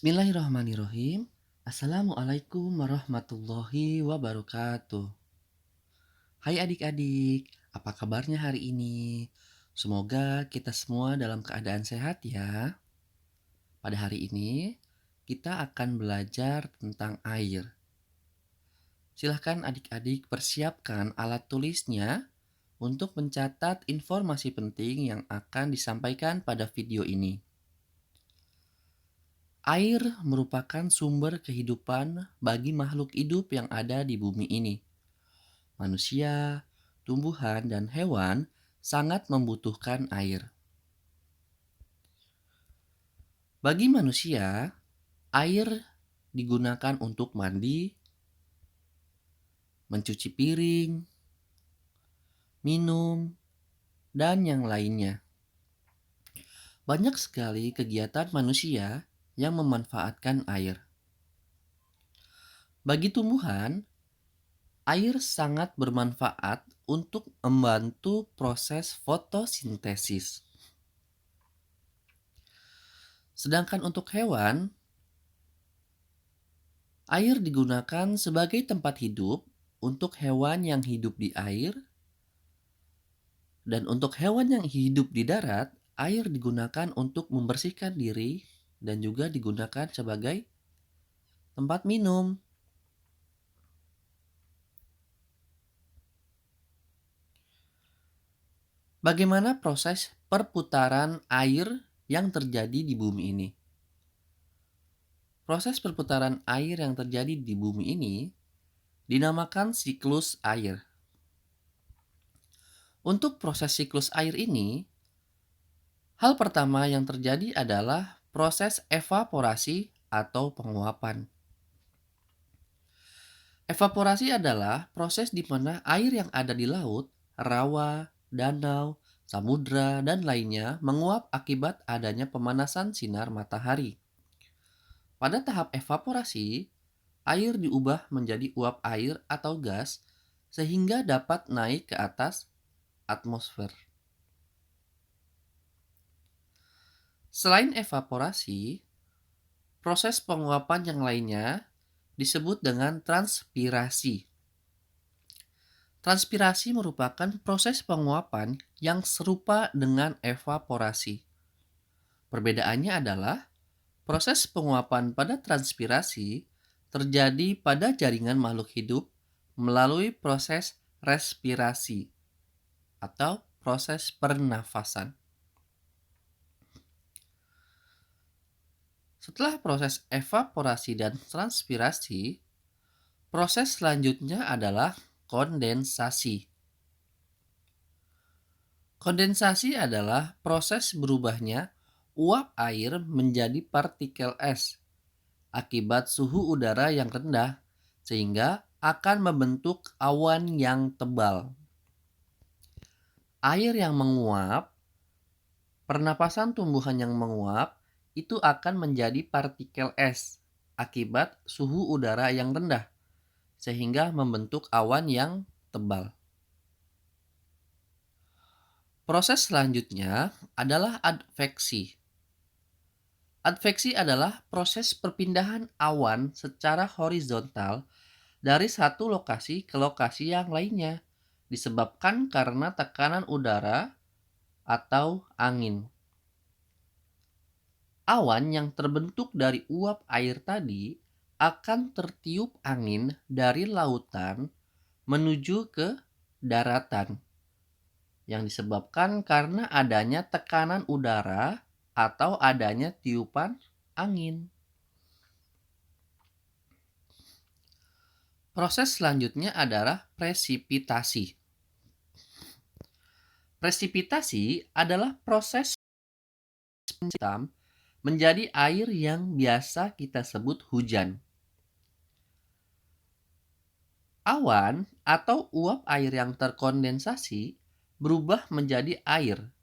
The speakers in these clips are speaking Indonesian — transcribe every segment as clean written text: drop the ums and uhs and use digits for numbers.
Bismillahirrahmanirrahim. Assalamualaikum warahmatullahi wabarakatuh. Hai adik-adik, apa kabarnya hari ini? Semoga kita semua dalam keadaan sehat ya. Pada hari ini, kita akan belajar tentang air. Silahkan adik-adik persiapkan alat tulisnya untuk mencatat informasi penting yang akan disampaikan pada video ini. Air merupakan sumber kehidupan bagi makhluk hidup yang ada di bumi ini. Manusia, tumbuhan, dan hewan sangat membutuhkan air. Bagi manusia, air digunakan untuk mandi, mencuci piring, minum, dan yang lainnya. Banyak sekali kegiatan manusia yang memanfaatkan air. Bagi tumbuhan, air sangat bermanfaat untuk membantu proses fotosintesis. Sedangkan untuk hewan, air digunakan sebagai tempat hidup untuk hewan yang hidup di air, dan untuk hewan yang hidup di darat, air digunakan untuk membersihkan diri dan juga digunakan sebagai tempat minum. Bagaimana proses perputaran air yang terjadi di bumi ini? Proses perputaran air yang terjadi di bumi ini dinamakan siklus air. Untuk proses siklus air ini, hal pertama yang terjadi adalah proses evaporasi atau penguapan. Evaporasi adalah proses di mana air yang ada di laut, rawa, danau, samudra, dan lainnya menguap akibat adanya pemanasan sinar matahari. Pada tahap evaporasi, air diubah menjadi uap air atau gas sehingga dapat naik ke atas atmosfer. Selain evaporasi, proses penguapan yang lainnya disebut dengan transpirasi. Transpirasi merupakan proses penguapan yang serupa dengan evaporasi. Perbedaannya adalah proses penguapan pada transpirasi terjadi pada jaringan makhluk hidup melalui proses respirasi atau proses pernafasan. Setelah proses evaporasi dan transpirasi, proses selanjutnya adalah kondensasi. Kondensasi adalah proses berubahnya uap air menjadi partikel es akibat suhu udara yang rendah sehingga akan membentuk awan yang tebal. Air yang menguap, pernapasan tumbuhan yang menguap, itu akan menjadi partikel es akibat suhu udara yang rendah sehingga membentuk awan yang tebal. Proses selanjutnya adalah adveksi. Adveksi adalah proses perpindahan awan secara horizontal dari satu lokasi ke lokasi yang lainnya, disebabkan karena tekanan udara atau angin. Awan yang terbentuk dari uap air tadi akan tertiup angin dari lautan menuju ke daratan, yang disebabkan karena adanya tekanan udara atau adanya tiupan angin. Proses selanjutnya adalah presipitasi. Presipitasi adalah proses hitam menjadi air yang biasa kita sebut hujan. Awan atau uap air yang terkondensasi berubah menjadi air,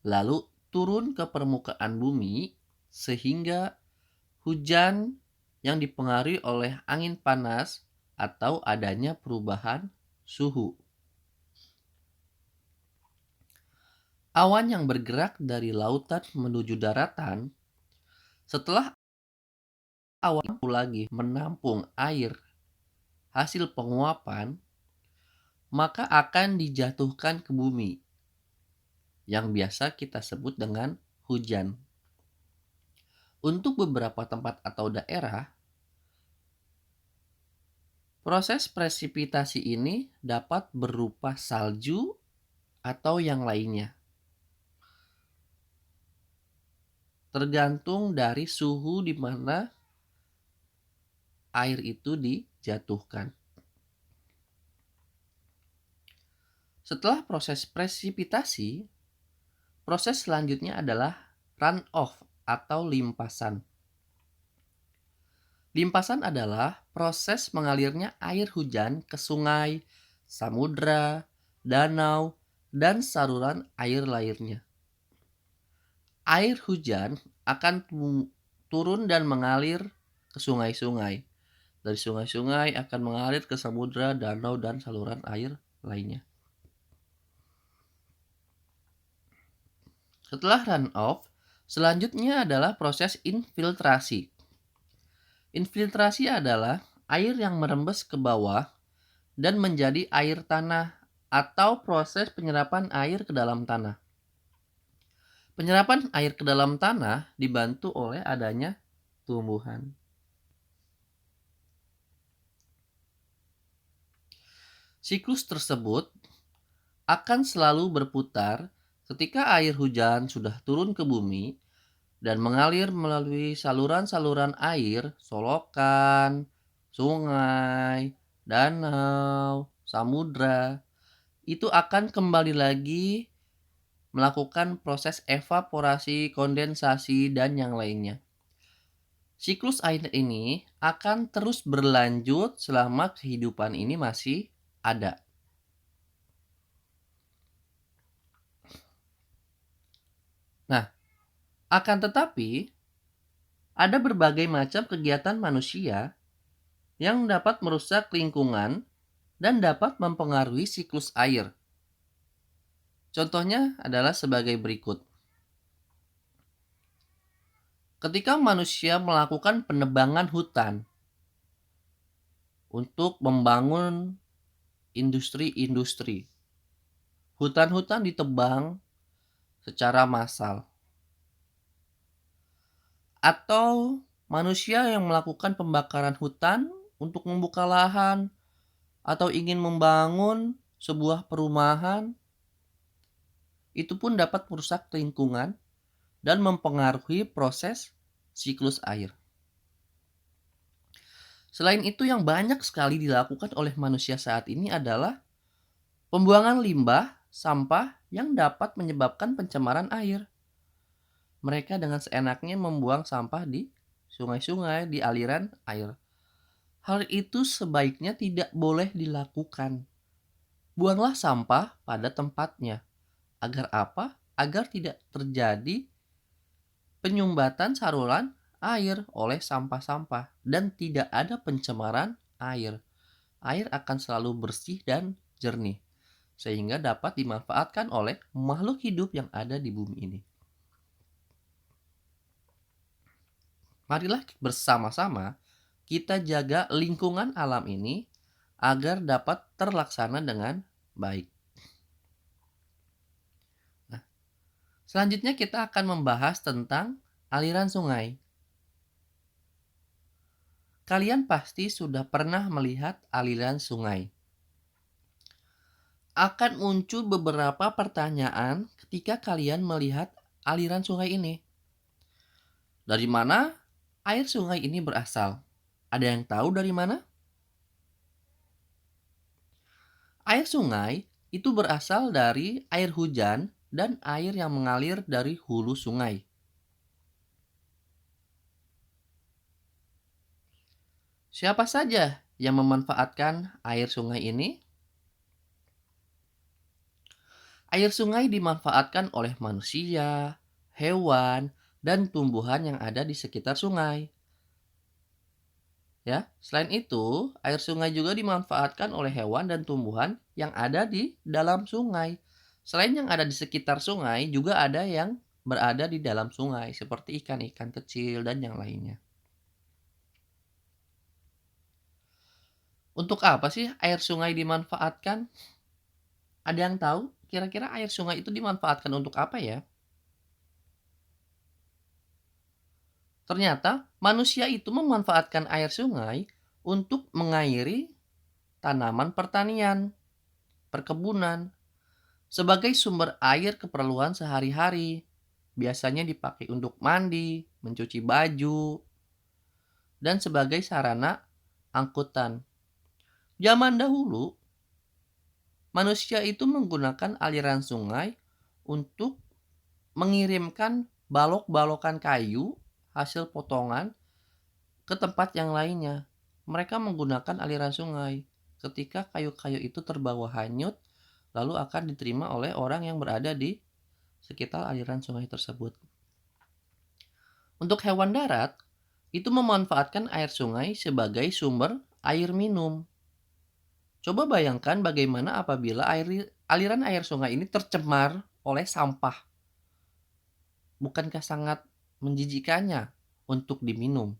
lalu turun ke permukaan bumi sehingga hujan yang dipengaruhi oleh angin panas atau adanya perubahan suhu. Awan yang bergerak dari lautan menuju daratan, setelah Awal lagi menampung air hasil penguapan, maka akan dijatuhkan ke bumi yang biasa kita sebut dengan hujan. Untuk beberapa tempat atau daerah, proses presipitasi ini dapat berupa salju atau yang lainnya, tergantung dari suhu di mana air itu dijatuhkan. Setelah proses presipitasi, proses selanjutnya adalah runoff atau limpasan. Limpasan adalah proses mengalirnya air hujan ke sungai, samudra, danau, dan saluran air lainnya. Air hujan akan turun dan mengalir ke sungai-sungai. Dari sungai-sungai akan mengalir ke samudra, danau, dan saluran air lainnya. Setelah runoff, selanjutnya adalah proses infiltrasi. Infiltrasi adalah air yang merembes ke bawah dan menjadi air tanah atau proses penyerapan air ke dalam tanah. Penyerapan air ke dalam tanah dibantu oleh adanya tumbuhan. Siklus tersebut akan selalu berputar ketika air hujan sudah turun ke bumi dan mengalir melalui saluran-saluran air, solokan, sungai, danau, samudra. Itu akan kembali lagi melakukan proses evaporasi, kondensasi, dan yang lainnya. Siklus air ini akan terus berlanjut selama kehidupan ini masih ada. Nah, akan tetapi ada berbagai macam kegiatan manusia yang dapat merusak lingkungan dan dapat mempengaruhi siklus air. Contohnya adalah sebagai berikut. Ketika manusia melakukan penebangan hutan untuk membangun industri-industri, hutan-hutan ditebang secara massal. Atau manusia yang melakukan pembakaran hutan untuk membuka lahan atau ingin membangun sebuah perumahan, itu pun dapat merusak lingkungan dan mempengaruhi proses siklus air. Selain itu, yang banyak sekali dilakukan oleh manusia saat ini adalah pembuangan limbah, sampah yang dapat menyebabkan pencemaran air. Mereka dengan seenaknya membuang sampah di sungai-sungai, di aliran air. Hal itu sebaiknya tidak boleh dilakukan. Buanglah sampah pada tempatnya. Agar apa? Agar tidak terjadi penyumbatan saluran air oleh sampah-sampah dan tidak ada pencemaran air. Air akan selalu bersih dan jernih sehingga dapat dimanfaatkan oleh makhluk hidup yang ada di bumi ini. Marilah bersama-sama kita jaga lingkungan alam ini agar dapat terlaksana dengan baik. Nah, selanjutnya kita akan membahas tentang aliran sungai. Kalian pasti sudah pernah melihat aliran sungai. Akan muncul beberapa pertanyaan ketika kalian melihat aliran sungai ini. Dari mana air sungai ini berasal? Ada yang tahu dari mana? Air sungai itu berasal dari air hujan dan air yang mengalir dari hulu sungai. Siapa saja yang memanfaatkan air sungai ini? Air sungai dimanfaatkan oleh manusia, hewan, dan tumbuhan yang ada di sekitar sungai. Ya, selain itu, air sungai juga dimanfaatkan oleh hewan dan tumbuhan yang ada di dalam sungai. Selain yang ada di sekitar sungai, juga ada yang berada di dalam sungai, seperti ikan-ikan kecil dan yang lainnya. Untuk apa sih air sungai dimanfaatkan? Ada yang tahu? Kira-kira air sungai itu dimanfaatkan untuk apa ya? Ternyata manusia itu memanfaatkan air sungai untuk mengairi tanaman pertanian, perkebunan, sebagai sumber air keperluan sehari-hari. Biasanya dipakai untuk mandi, mencuci baju, dan sebagai sarana angkutan. Zaman dahulu, manusia itu menggunakan aliran sungai untuk mengirimkan balok-balokan kayu hasil potongan ke tempat yang lainnya. Mereka menggunakan aliran sungai. Ketika kayu-kayu itu terbawa hanyut, lalu akan diterima oleh orang yang berada di sekitar aliran sungai tersebut. Untuk hewan darat, itu memanfaatkan air sungai sebagai sumber air minum. Coba bayangkan bagaimana apabila aliran air sungai ini tercemar oleh sampah. Bukankah sangat menjijikannya untuk diminum?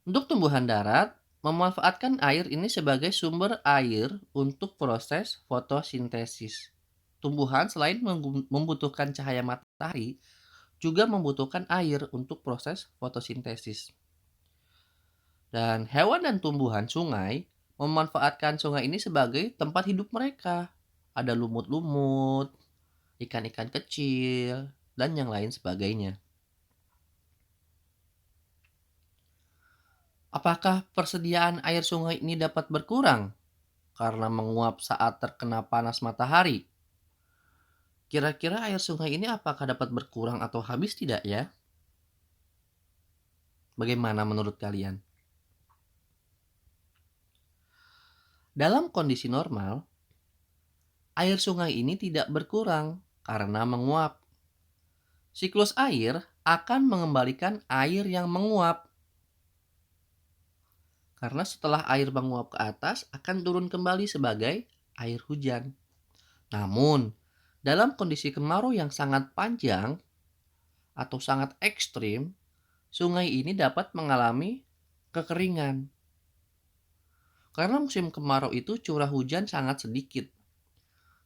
Untuk tumbuhan darat, memanfaatkan air ini sebagai sumber air untuk proses fotosintesis. Tumbuhan selain membutuhkan cahaya matahari, juga membutuhkan air untuk proses fotosintesis. Dan hewan dan tumbuhan sungai memanfaatkan sungai ini sebagai tempat hidup mereka. Ada lumut-lumut, ikan-ikan kecil, dan yang lain sebagainya. Apakah persediaan air sungai ini dapat berkurang karena menguap saat terkena panas matahari? Kira-kira air sungai ini apakah dapat berkurang atau habis tidak ya? Bagaimana menurut kalian? Dalam kondisi normal, air sungai ini tidak berkurang karena menguap. Siklus air akan mengembalikan air yang menguap. Karena setelah air menguap ke atas akan turun kembali sebagai air hujan. Namun, dalam kondisi kemarau yang sangat panjang atau sangat ekstrim, sungai ini dapat mengalami kekeringan. Karena musim kemarau itu curah hujan sangat sedikit.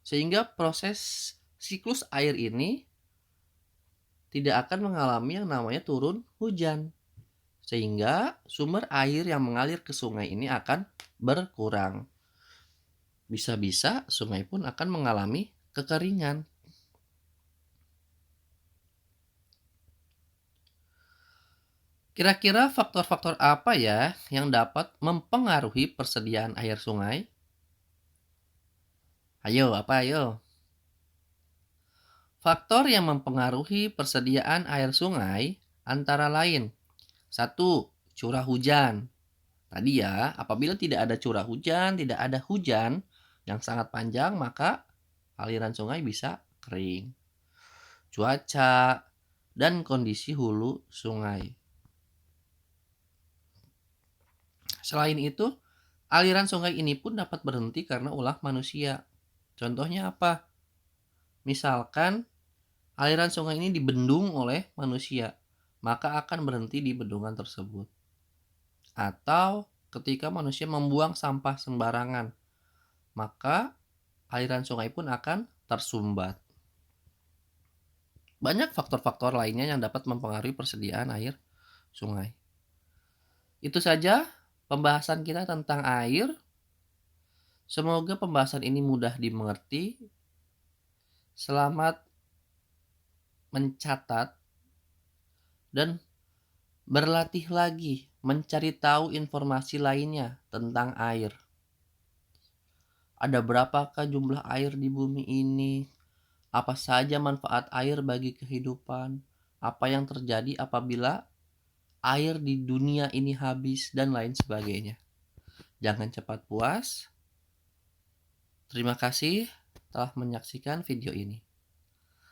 Sehingga proses siklus air ini tidak akan mengalami yang namanya turun hujan. Sehingga sumber air yang mengalir ke sungai ini akan berkurang. Bisa-bisa sungai pun akan mengalami kekeringan. Kira-kira faktor-faktor apa ya yang dapat mempengaruhi persediaan air sungai? Ayo, apa ayo? Faktor yang mempengaruhi persediaan air sungai antara lain: 1. Curah hujan. Tadi ya, apabila tidak ada curah hujan, tidak ada hujan yang sangat panjang, maka aliran sungai bisa kering. Cuaca dan kondisi hulu sungai. Selain itu, aliran sungai ini pun dapat berhenti karena ulah manusia. Contohnya apa? Misalkan aliran sungai ini dibendung oleh manusia, maka akan berhenti di bendungan tersebut. Atau ketika manusia membuang sampah sembarangan, maka aliran sungai pun akan tersumbat. Banyak faktor-faktor lainnya yang dapat mempengaruhi persediaan air sungai. Itu saja pembahasan kita tentang air. Semoga pembahasan ini mudah dimengerti. Selamat mencatat dan berlatih lagi mencari tahu informasi lainnya tentang air. Ada berapakah jumlah air di bumi ini? Apa saja manfaat air bagi kehidupan? Apa yang terjadi apabila air di dunia ini habis dan lain sebagainya. Jangan cepat puas. Terima kasih telah menyaksikan video ini.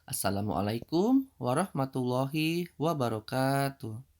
Assalamualaikum warahmatullahi wabarakatuh.